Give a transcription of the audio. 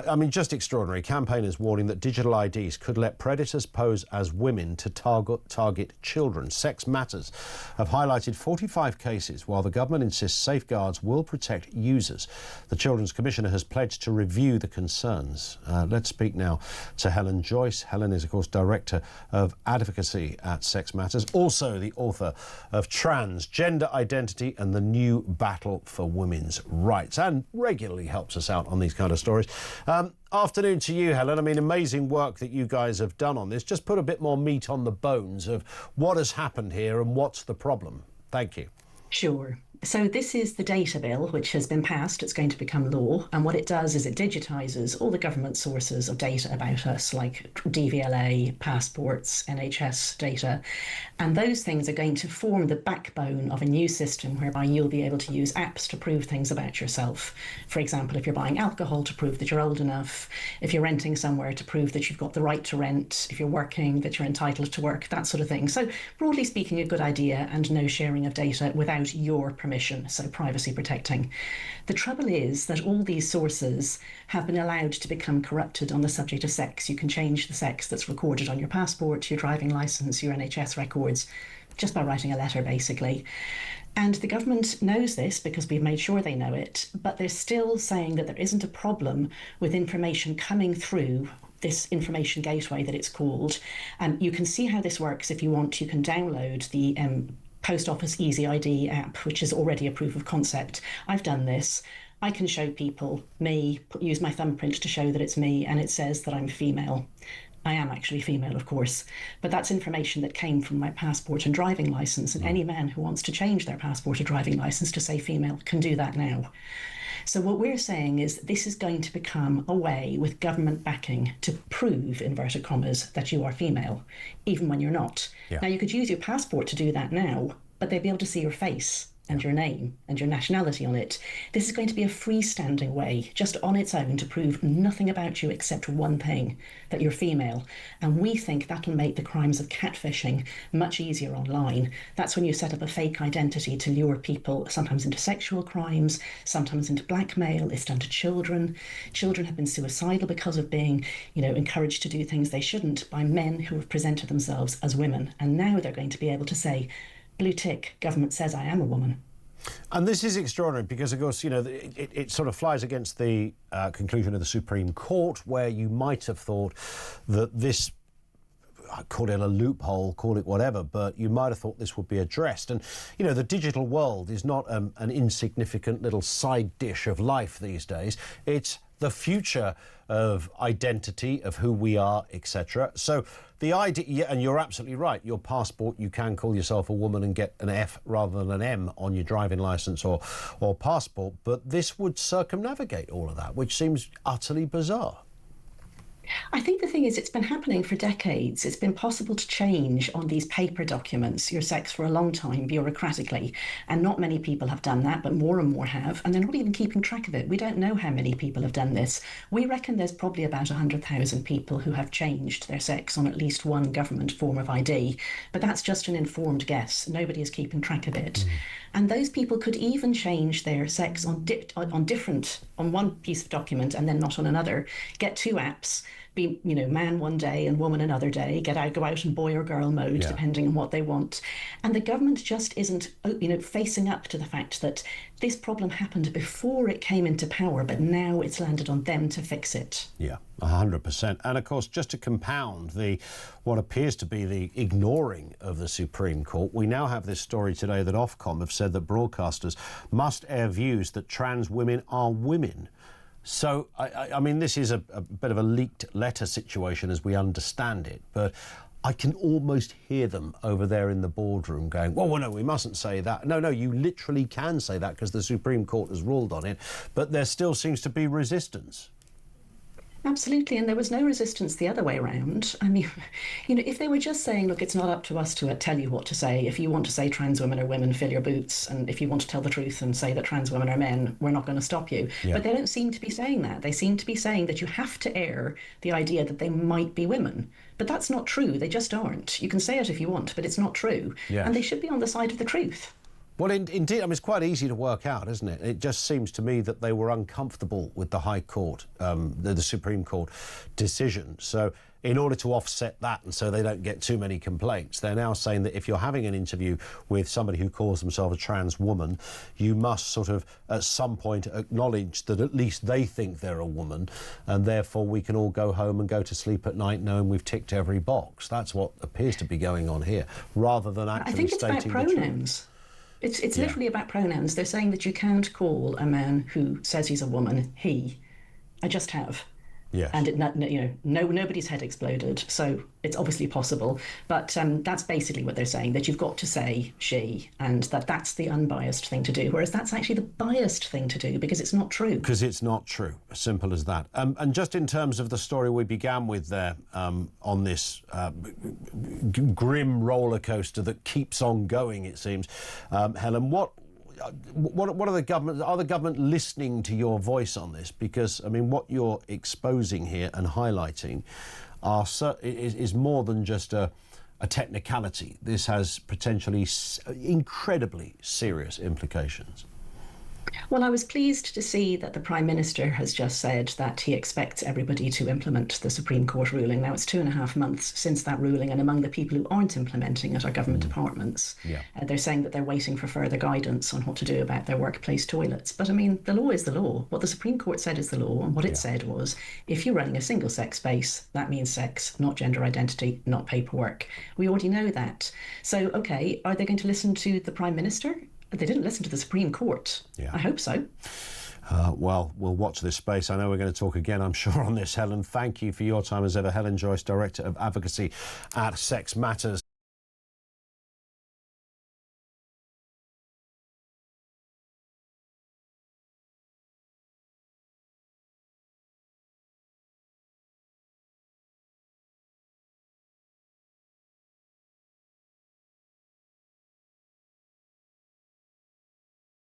I mean, just extraordinary. Campaigners warning that digital IDs could let predators pose as women to target children. Sex Matters have highlighted 45 cases, while the government insists safeguards will protect users. The Children's Commissioner has pledged to review the concerns. Let's speak now to Helen Joyce. Helen is, of course, Director of Advocacy at Sex Matters, also the author of Transgender Identity and the New Battle for Women's Rights, and regularly helps us out on these kind of stories. Afternoon to you, Helen. I mean, amazing work that you guys have done on this. Just put a bit more meat on the bones of what has happened here and what's the problem. Thank you. Sure. So this is the data bill, which has been passed. It's going to become law. And what it does is it digitises all the government sources of data about us, like DVLA, passports, NHS data. And those things are going to form the backbone of a new system whereby you'll be able to use apps to prove things about yourself. For example, if you're buying alcohol, to prove that you're old enough, if you're renting somewhere, to prove that you've got the right to rent, if you're working, that you're entitled to work, that sort of thing. So broadly speaking, a good idea, and no sharing of data without your permission. So privacy protecting. The trouble is that all these sources have been allowed to become corrupted on the subject of sex. You can change the sex that's recorded on your passport, your driving licence, your NHS records, just by writing a letter, basically. And the government knows this because we've made sure they know it, but they're still saying that there isn't a problem with information coming through this information gateway that it's called. You can see how this works if you want. You can download the Post Office Easy ID app, which is already a proof of concept. I've done this. I can show people me, use my thumbprint to show that it's me, and it says that I'm female. I am actually female, of course, but that's information that came from my passport and driving licence, and any man who wants to change their passport or driving licence to say female can do that now. So what we're saying is this is going to become a way with government backing to prove, inverted commas, that you are female, even when you're not. Yeah. Now, you could use your passport to do that now, but they'd be able to see your face and your name and your nationality on it. This is going to be a freestanding way, just on its own, to prove nothing about you except one thing, that you're female. And we think that'll make the crimes of catfishing much easier online. That's when you set up a fake identity to lure people, sometimes into sexual crimes, sometimes into blackmail. It's done to children. Children have been suicidal because of being, encouraged to do things they shouldn't by men who have presented themselves as women. And now they're going to be able to say, blue tick, government says I am a woman. And this is extraordinary because, of course, it sort of flies against the conclusion of the Supreme Court, where you might have thought that this, I call it a loophole, call it whatever, but you might have thought this would be addressed. And, the digital world is not an insignificant little side dish of life these days. It's the future of identity, of who we are, etc. So the idea, and you're absolutely right, your passport, you can call yourself a woman and get an F rather than an M on your driving licence or passport, but this would circumnavigate all of that, which seems utterly bizarre. I think the thing is, it's been happening for decades. It's been possible to change on these paper documents your sex for a long time, bureaucratically. And not many people have done that, but more and more have. And they're not even keeping track of it. We don't know how many people have done this. We reckon there's probably about 100,000 people who have changed their sex on at least one government form of ID. But that's just an informed guess. Nobody is keeping track of it. And those people could even change their sex on one piece of document and then not on another. Get two apps, be man one day and woman another day, go out in boy or girl mode, depending on what they want. And the government just isn't facing up to the fact that this problem happened before it came into power, but now it's landed on them to fix it. Yeah, 100%. And of course, just to compound what appears to be the ignoring of the Supreme Court, we now have this story today that Ofcom have said that broadcasters must air views that trans women are women. So, I mean, this is a bit of a leaked letter situation as we understand it, but I can almost hear them over there in the boardroom going, well, no, we mustn't say that. No, you literally can say that because the Supreme Court has ruled on it, but there still seems to be resistance. Absolutely, and there was no resistance the other way around. I mean, if they were just saying, look, it's not up to us to tell you what to say. If you want to say trans women are women, fill your boots. And if you want to tell the truth and say that trans women are men, we're not going to stop you. Yeah. But they don't seem to be saying that. They seem to be saying that you have to air the idea that they might be women. But that's not true. They just aren't. You can say it if you want, but it's not true. Yes. And they should be on the side of the truth. Well, indeed, I mean, it's quite easy to work out, isn't it? It just seems to me that they were uncomfortable with the High Court, the Supreme Court decision. So in order to offset that and so they don't get too many complaints, they're now saying that if you're having an interview with somebody who calls themselves a trans woman, you must sort of at some point acknowledge that at least they think they're a woman, and therefore we can all go home and go to sleep at night knowing we've ticked every box. That's what appears to be going on here, rather than actually I think it's stating about pronouns. It's literally about pronouns. They're saying that you can't call a man who says he's a woman he. I just have. Yes. And nobody's head exploded, so it's obviously possible. But that's basically what they're saying, that you've got to say she, and that's the unbiased thing to do, whereas that's actually the biased thing to do, because it's not true. Because it's not true, as simple as that. And just in terms of the story we began with there, on this grim roller coaster that keeps on going, it seems, Helen, what are the government listening to your voice on this? Because I mean, what you're exposing here and highlighting is more than just a technicality. This has potentially incredibly serious implications. Well, I was pleased to see that the Prime Minister has just said that he expects everybody to implement the Supreme Court ruling. Now, it's 2.5 months since that ruling, and among the people who aren't implementing it are government departments. Yeah. They're saying that they're waiting for further guidance on what to do about their workplace toilets. But I mean, the law is the law. What the Supreme Court said is the law, and what it said was, if you're running a single-sex space, that means sex, not gender identity, not paperwork. We already know that. So, OK, are they going to listen to the Prime Minister? They didn't listen to the Supreme Court. Yeah. I hope so. Well, we'll watch this space. I know we're going to talk again, I'm sure, on this, Helen. Thank you for your time as ever. Helen Joyce, Director of Advocacy at Sex Matters.